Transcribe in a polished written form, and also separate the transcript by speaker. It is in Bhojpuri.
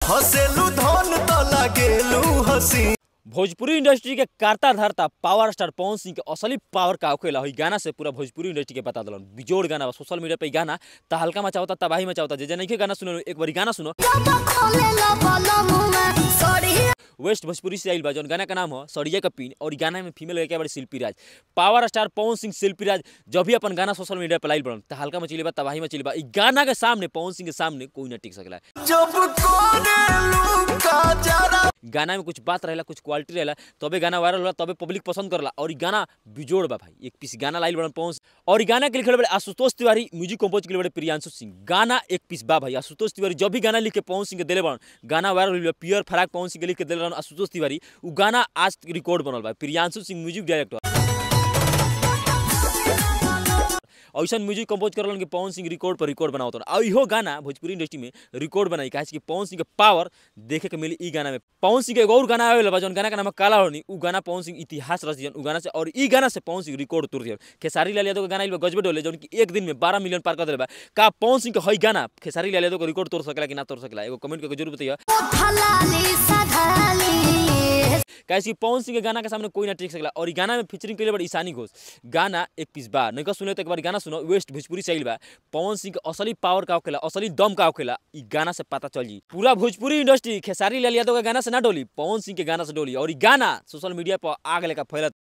Speaker 1: हसेलू धन तो लागेलू हसी।
Speaker 2: भोजपुरी इंडस्ट्री के करता धरता पावर स्टार पवन सिंह के असली पावर का होखेला हुई गाना से पूरा भोजपुरी इंडस्ट्री के बता दलन। बिजोड़ गाना सोशल मीडिया पे गाना तहलका मचावता तबाही मचावता। जे नहीं के गाना सुनो एक बार गाना सुनो। वेस्ट भोजपुरी से आइल बा जौन गाना का नाम है सड़िया का पिन और गाना में फीमेल के बारे शिल्पी राज। पावर स्टार पवन सिंह शिल्पी राज जब भी अपन गाना सोशल मीडिया पे लाइल बड़न तहलका मचली बा तबाही मचली बा। गाना के सामने पवन सिंह के सामने कोई ना टिक सकला। गाना में कुछ बात रहेला कुछ क्वालिटी रहेला तबे गाना वायरल होला तबे पब्लिक पसंद करला। और गाना बिजोड़ बा भाई एक पीस गाना लाइल बड़न पवन और गाना के लिखल बड़े आशुतोष तिवारी म्यूजिक कंपोज के बड़े प्रियांशु सिंह। गाना एक पीस बा भाई। आशुतोष तिवारी जब भी गाना लिख के पवन सिंह के देले बड़न गाना वायरल होला। पियर फराक पवन सिंह के लिख के देले आशुतोष तिवारी उ गाना आज रिकॉर्ड बनल बा। प्रियांशु सिंह म्यूजिक डायरेक्टर ऐसा म्यूजिक कंपोज करलन कि पवन सिंह रिकॉर्ड पर रिकॉर्ड बनावत और इहो गाना भोजपुरी इंडस्ट्री में रिकॉर्ड बनाई काहे कि पवन सिंह के पावर देखे के मिली ई गाना में। पवन सिंह के एगो और गाना आवेला बा जौन गाना का नाम काला होनी उ गाना पवन सिंह इतिहास रच दियन उ गाना से। और ई गाना से पवन सिंह रिकॉर्ड तोड़ दियन। खेसारी लाल यादव के गाना आइल बा गजबे डोले जौन कि एक दिन में 12 मिलियन पार कर देले बा। का पवन सिंह के हई गाना खेसारी लाल यादव को रिकॉर्ड तोड़ सकेला कि ना तोड़ सकेला एगो कमेंट करके जरूर बताइए। कैसे पवन सिंह के गाना के सामने कोई ना टिक सकला। और गाना में फीचरिंग कइले बड़ ईशानी घोष। गाना एक पीस बा नहीं सुने तो एक बार गाना सुनो। वेस्ट भोजपुरी से आइल बा। पवन सिंह के असली पावर का होखेला असली दम का होखेला ई गाना से पता चल जी। पूरा भोजपुरी इंडस्ट्री खेसारी लाल यादव के गाना से ना डोली पवन सिंह के गाना से डोली। और गाना सोशल मीडिया पर आग लेकर फैलत।